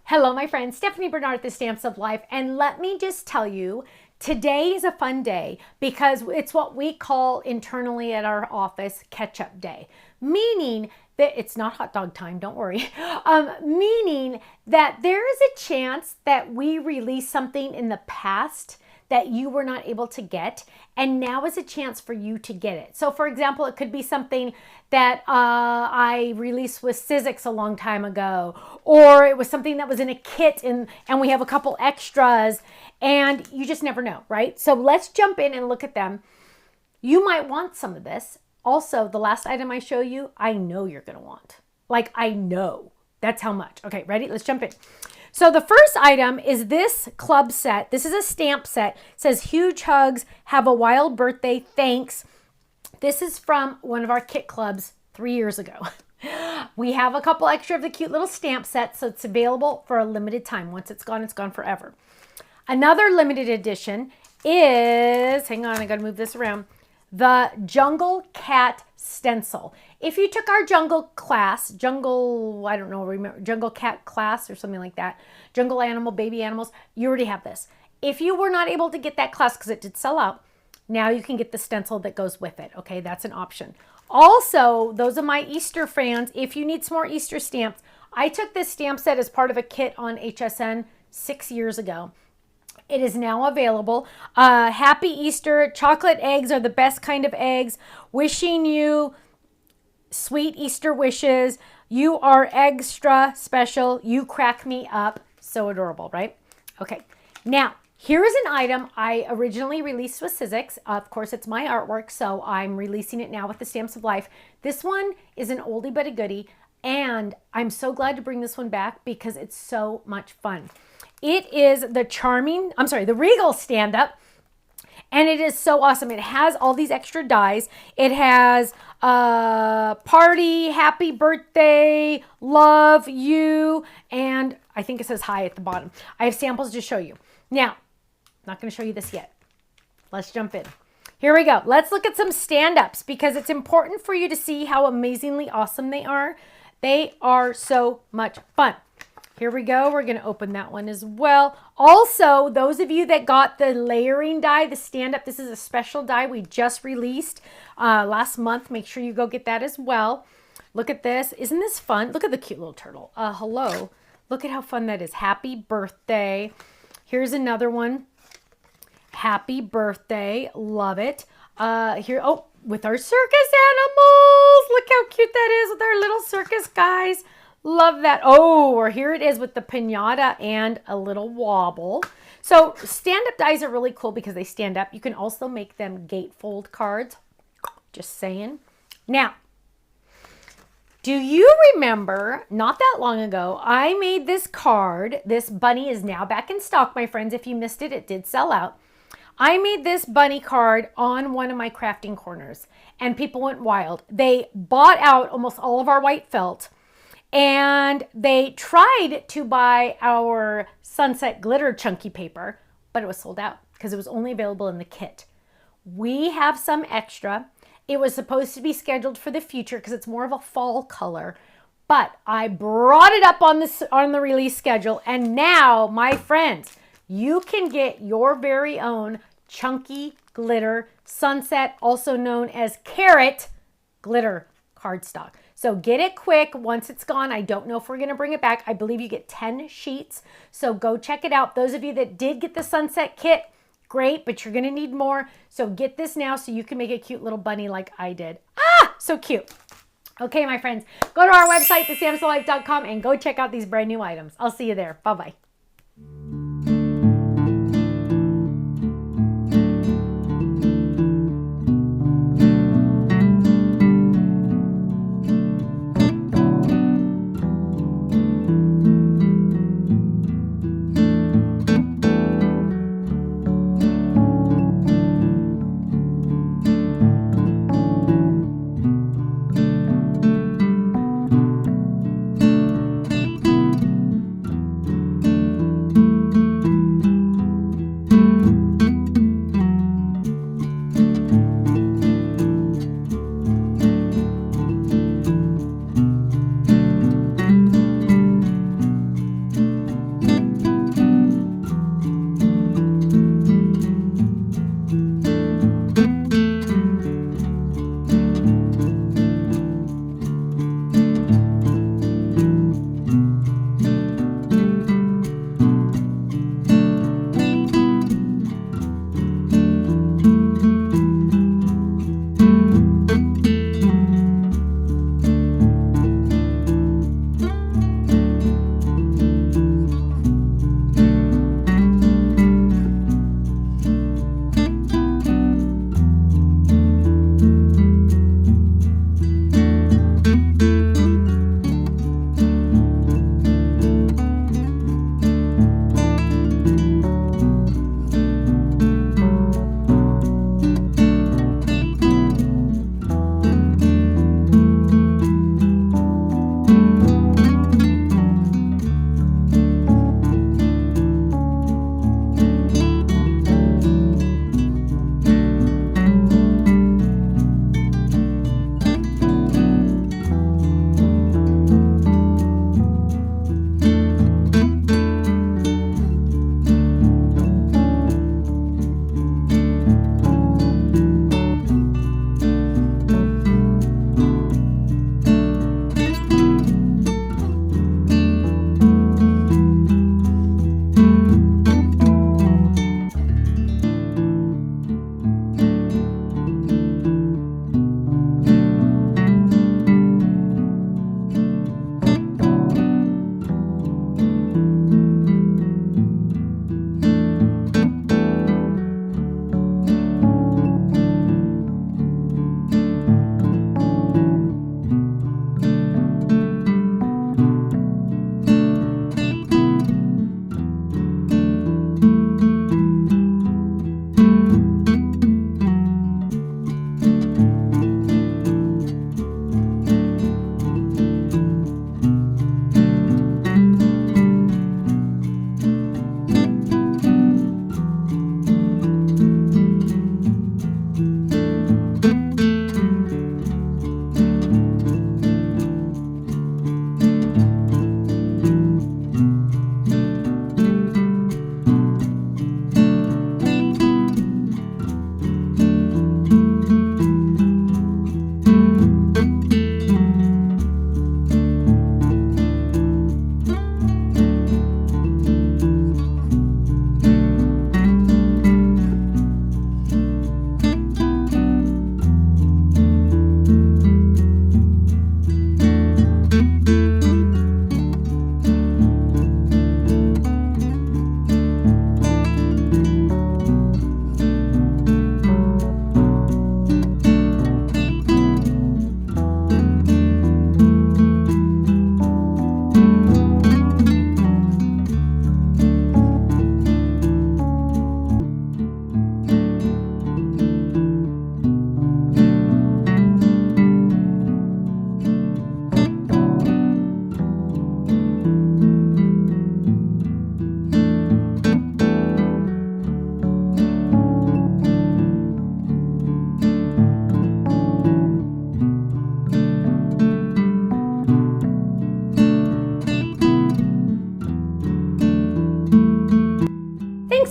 Hello, my friend, Stephanie Bernard at the Stamps of Life. And let me just tell you, today is a fun day because it's what we call internally at our office catch-up day. Meaning that it's not hot dog time, don't worry. Meaning that there is a chance that we release something in the past that you were not able to get, and now is a chance for you to get it. So for example, it could be something that I released with Sizzix a long time ago, or it was something that was in a kit and we have a couple extras, and you just never know, right? So let's jump in and look at them. You might want some of this. Also, the last item I show you, I know you're gonna want. Like, I know. That's how much. Okay, ready? Let's jump in. So the first item is this club set. This is a stamp set. It says, huge hugs, have a wild birthday, thanks. This is from one of our kit clubs 3 years ago. We have a couple extra of the cute little stamp sets, so it's available for a limited time. Once it's gone forever. Another limited edition is, hang on, I gotta move this around, the Jungle Cat Stencil. If you took our jungle class, jungle cat class or something like that, jungle animal, baby animals, you already have this. If you were not able to get that class because it did sell out, now you can get the stencil that goes with it. Okay, that's an option. Also, those of my Easter fans, if you need some more Easter stamps, I took this stamp set as part of a kit on HSN 6 years ago. It is now available. Happy Easter. Chocolate eggs are the best kind of eggs. Wishing you sweet Easter wishes. You are extra special. You crack me up. So adorable, right? Okay. Now, here is an item I originally released with Sizzix. Of course, it's my artwork, so I'm releasing it now with the Stamps of Life. This one is an oldie but a goodie, and I'm so glad to bring this one back because it's so much fun. It is the Regal stand-up, and it is so awesome. It has all these extra dies. It has party, happy birthday, love you, and I think it says hi at the bottom. I have samples to show you. Now, I'm not going to show you this yet. Let's jump in. Here we go. Let's look at some stand-ups because it's important for you to see how amazingly awesome they are. They are so much fun. Here we go. We're going to open that one as well. Also, those of you that got the layering die, the stand-up, this is a special die we just released last month. Make sure you go get that as well. Look at this. Isn't this fun? Look at the cute little turtle. Hello. Look at how fun that is. Happy birthday. Here's another one. Happy birthday. Love it. With our circus animals. Look how cute that is with our little circus guys. Love that. Oh, or here it is with the piñata and a little wobble. So stand-up dies are really cool because they stand up. You can also make them gatefold cards. Just saying. Now, do you remember, not that long ago, I made this card. This bunny is now back in stock, my friends. If you missed it, it did sell out. I made this bunny card on one of my crafting corners, and people went wild. They bought out almost all of our white felt, and they tried to buy our sunset glitter chunky paper, but it was sold out because it was only available in the kit. We have some extra. It was supposed to be scheduled for the future because it's more of a fall color, but I brought it up on the release schedule, and now, my friends, you can get your very own chunky glitter sunset, also known as carrot glitter cardstock. So get it quick. Once it's gone, I don't know if we're going to bring it back. I believe you get 10 sheets. So go check it out. Those of you that did get the sunset kit, great, but you're going to need more. So get this now so you can make a cute little bunny like I did. Ah, so cute. Okay, my friends, go to our website, thestampsoflife.com, and go check out these brand new items. I'll see you there. Bye-bye.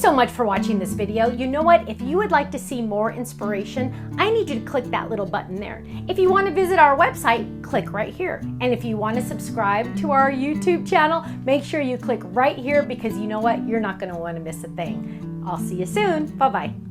so much for watching this video. You know what? If you would like to see more inspiration, I need you to click that little button there. If you want to visit our website, click right here. And if you want to subscribe to our YouTube channel, make sure you click right here because you know what? You're not going to want to miss a thing. I'll see you soon. Bye-bye.